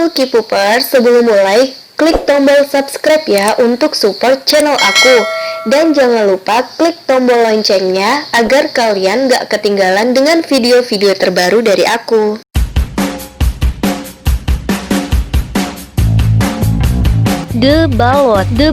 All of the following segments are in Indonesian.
Halo K-popers, sebelum mulai, klik tombol subscribe ya untuk support channel aku. Dan jangan lupa klik tombol loncengnya agar kalian gak ketinggalan dengan video-video terbaru dari aku. The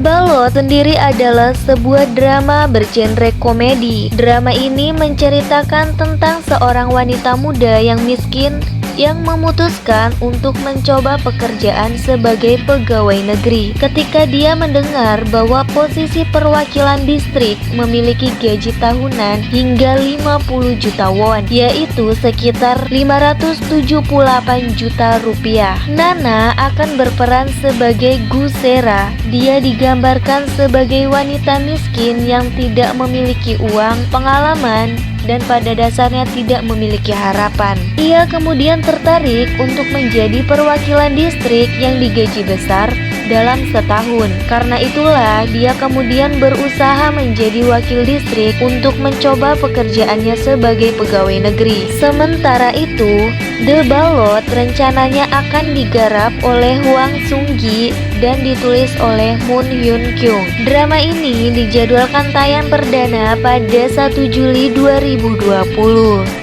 Balot sendiri adalah sebuah drama bergenre komedi. Drama ini menceritakan tentang seorang wanita muda yang miskin yang memutuskan untuk mencoba pekerjaan sebagai pegawai negeri. Ketika dia mendengar bahwa posisi perwakilan distrik memiliki gaji tahunan hingga 50 juta won, yaitu sekitar 578 juta rupiah. Nana akan berperan sebagai Gusera. Dia digambarkan sebagai wanita miskin yang tidak memiliki uang, pengalaman, dan pada dasarnya tidak memiliki harapan. Ia kemudian tertarik untuk menjadi perwakilan distrik yang digaji besar dalam setahun. Karena itulah dia kemudian berusaha menjadi wakil distrik untuk mencoba pekerjaannya sebagai pegawai negeri. Sementara itu, The Balot rencananya akan digarap oleh Hwang Sung-gi dan ditulis oleh Moon Hyun Kyung. Drama ini dijadwalkan tayang perdana pada 1 Juli 2020.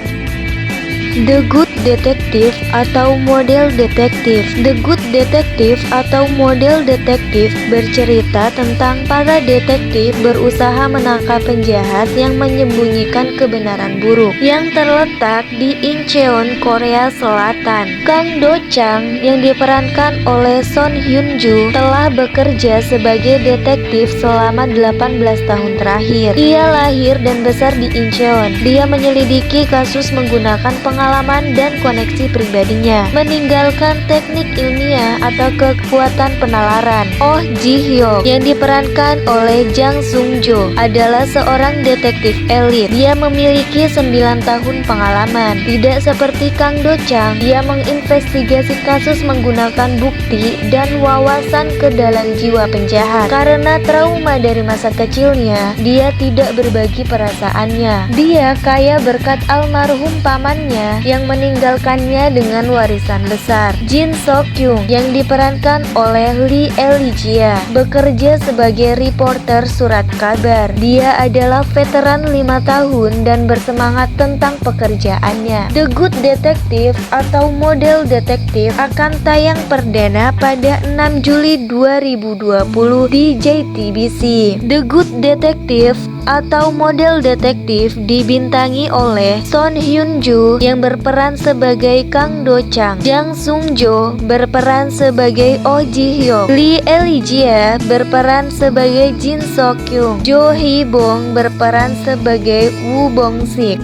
The Good Detective atau Model Detektif. The Good Detective atau Model Detektif bercerita tentang para detektif berusaha menangkap penjahat yang menyembunyikan kebenaran buruk yang terletak di Incheon, Korea Selatan. Kang Do Chang yang diperankan oleh Son Hyun Joo telah bekerja sebagai detektif selama 18 tahun terakhir. Ia lahir dan besar di Incheon. Dia menyelidiki kasus menggunakan pengalaman dan koneksi pribadinya, meninggalkan teknik ilmiah atau kekuatan penalaran. Oh Ji Hyuk yang diperankan oleh Jang Sung Jo adalah seorang detektif elit. Dia memiliki 9 tahun pengalaman. Tidak seperti Kang Do Chang, dia menginvestigasi kasus menggunakan bukti dan wawasan ke dalam jiwa penjahat. Karena trauma dari masa kecilnya, dia tidak berbagi perasaannya. Dia kaya berkat almarhum pamannya yang meninggalkannya dengan warisan besar. Jin So Kyung yang diperankan oleh Lee Elijah bekerja sebagai reporter surat kabar. Dia adalah veteran 5 tahun dan bersemangat tentang pekerjaannya. The Good Detective atau Model Detektif akan tayang perdana pada 6 Juli 2020 di JTBC. The Good Detective atau Model Detektif dibintangi oleh Son Hyun Joo yang berperan sebagai Kang Do Chang, Jang Sung Jo berperan sebagai Oh Ji Hyuk, Lee Elijah berperan sebagai Jin So Kyung, Jo Hee Bong berperan sebagai Woo Bong Sik.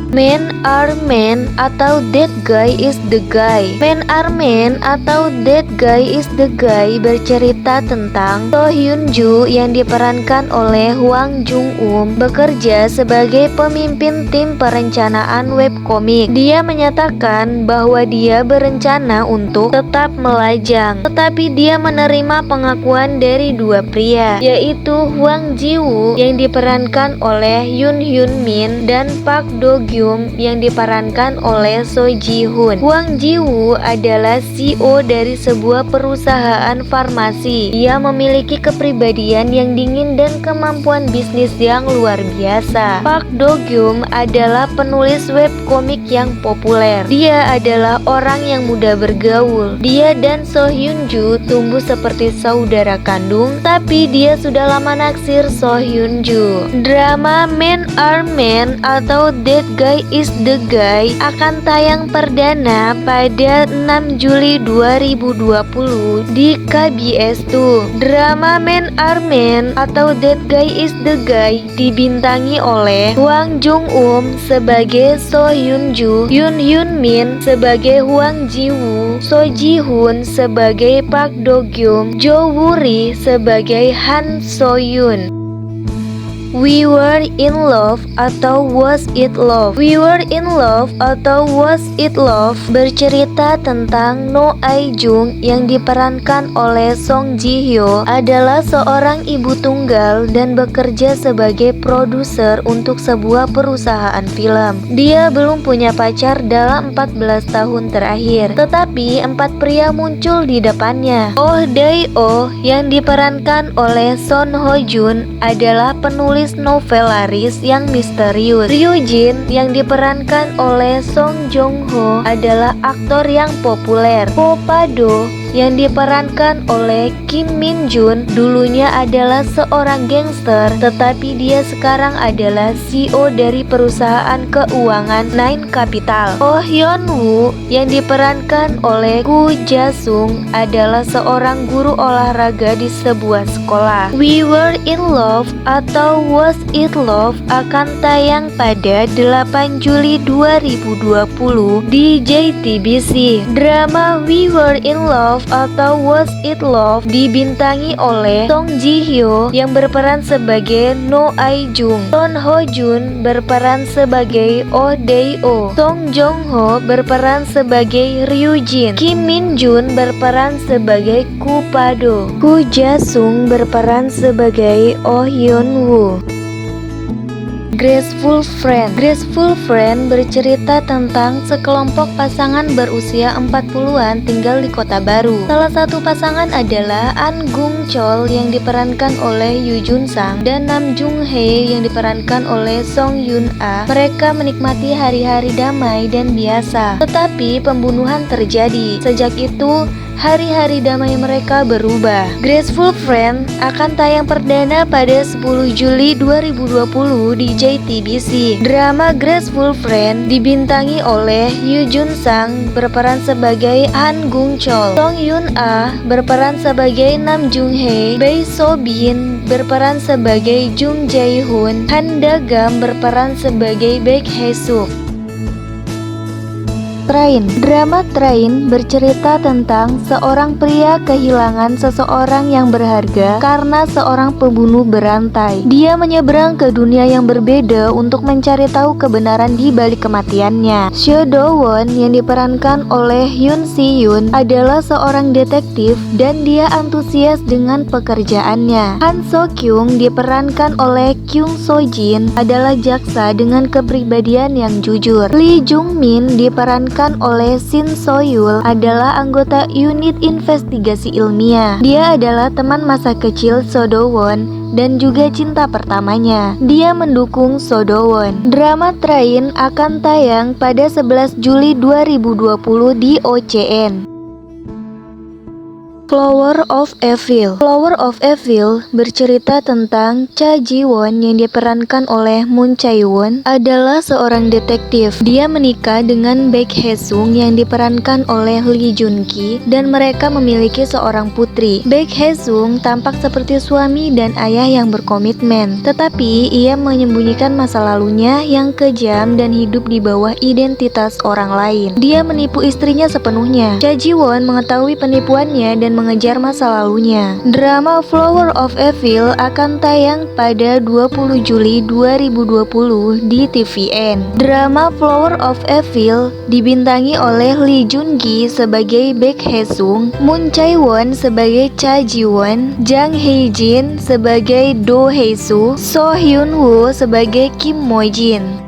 Men Are Men atau That Guy Is The Guy. Men Are Men atau That Guy Is The Guy bercerita tentang So Hyun Joo yang diperankan oleh Hwang Jung bekerja sebagai pemimpin tim perencanaan webkomik. Dia menyatakan bahwa dia berencana untuk tetap melajang, tetapi dia menerima pengakuan dari dua pria, yaitu Hwang Ji Woo yang diperankan oleh Yoon Hyun Min dan Park Do Gyum yang diperankan oleh So Ji Hoon. Hwang Ji Woo adalah CEO dari sebuah perusahaan farmasi. Ia memiliki kepribadian yang dingin dan kemampuan bisnis yang luar biasa. Park Do Gyum adalah penulis webkomik yang populer. Dia adalah orang yang mudah bergaul. Dia dan So Hyun Joo tumbuh seperti saudara kandung, tapi dia sudah lama naksir So Hyun Joo. Drama Men Are Men atau That Guy Is The Guy akan tayang perdana pada 6 Juli 2020 di KBS 2. Drama Men Are Men atau That Guy Is The Guy dibintangi oleh Hwang Jung sebagai So Hyun Joo, Yoon Hyun Min sebagai Hwang Ji Woo, So Ji Hoon sebagai Park Do Gyum, Jo Woo Ri sebagai Han So Yoon. We Were in Love atau Was It Love. We Were in Love atau Was It Love bercerita tentang No Ae-jung yang diperankan oleh Song Ji-hyo adalah seorang ibu tunggal dan bekerja sebagai produser untuk sebuah perusahaan film. Dia belum punya pacar dalam 14 tahun terakhir, tetapi 4 pria muncul di depannya. Oh Dae-oh yang diperankan oleh Son Ho Jun adalah penulis novel laris yang misterius. Ryu Jin yang diperankan oleh Song Joong Ho adalah aktor yang populer. Po Pa-do yang diperankan oleh Kim Min Jun dulunya adalah seorang gangster, tetapi dia sekarang adalah CEO dari perusahaan keuangan Nine Capital. Oh Hyun Woo yang diperankan oleh Koo Ja Sung adalah seorang guru olahraga di sebuah sekolah. We Were in Love atau Was It Love akan tayang pada 8 Juli 2020 di JTBC. Drama We Were in Love atau Was It Love dibintangi oleh Song Ji-hyo yang berperan sebagai No Ae-jung, Son Ho Jun berperan sebagai Oh Dae-oh, Song Joong Ho berperan sebagai Ryu Jin, Kim Min Jun berperan sebagai Koo Pa-do, Koo Ja Sung berperan sebagai Oh Hyun Woo. Graceful Friend. Graceful Friend bercerita tentang sekelompok pasangan berusia 40-an tinggal di kota baru. Salah satu pasangan adalah An Gung Chol yang diperankan oleh Yoo Jun Sang dan Nam Jung Hae yang diperankan oleh Song Yoon Ah. Mereka menikmati hari-hari damai dan biasa, tetapi pembunuhan terjadi. Sejak itu, hari-hari damai mereka berubah. Graceful Friend akan tayang perdana pada 10 Juli 2020 di JTBC. Drama Graceful Friend dibintangi oleh Yoo Jun Sang berperan sebagai Han Gung Chol, Song Yoon Ah berperan sebagai Nam Jung Hae, Bae So Bin berperan sebagai Jung Jae Hoon, Han Da Gam berperan sebagai Baek Hae Suk. Train. Drama Train bercerita tentang seorang pria kehilangan seseorang yang berharga karena seorang pembunuh berantai. Dia menyeberang ke dunia yang berbeda untuk mencari tahu kebenaran di balik kematiannya. Seo Do Won yang diperankan oleh Yoon Si Yoon adalah seorang detektif dan dia antusias dengan pekerjaannya. Han So Kyung diperankan oleh Kyung So Jin adalah jaksa dengan kepribadian yang jujur. Lee Jung Min diperankan oleh Shin So Yul adalah anggota unit investigasi ilmiah. Dia adalah teman masa kecil So Do Won dan juga cinta pertamanya. Dia mendukung So Do Won. Drama Train akan tayang pada 11 Juli 2020 di OCN. Flower of Evil. Flower of Evil bercerita tentang Cha Ji-won yang diperankan oleh Moon Chae-won adalah seorang detektif. Dia menikah dengan Baek Hae Sung yang diperankan oleh Lee Jun Ki dan mereka memiliki seorang putri. Baek Hae Sung tampak seperti suami dan ayah yang berkomitmen, tetapi ia menyembunyikan masa lalunya yang kejam dan hidup di bawah identitas orang lain. Dia menipu istrinya sepenuhnya. Cha Ji-won mengetahui penipuannya dan mengejar masa lalunya. Drama Flower of Evil akan tayang pada 20 Juli 2020 di TVN. Drama Flower of Evil dibintangi oleh Lee Jun Gi sebagai Baek Hae Sung, Moon Chae-won sebagai Cha Ji-won, Jang Hae Jin sebagai Do Hae Soo, So Hyun Woo sebagai Kim Mo Jin.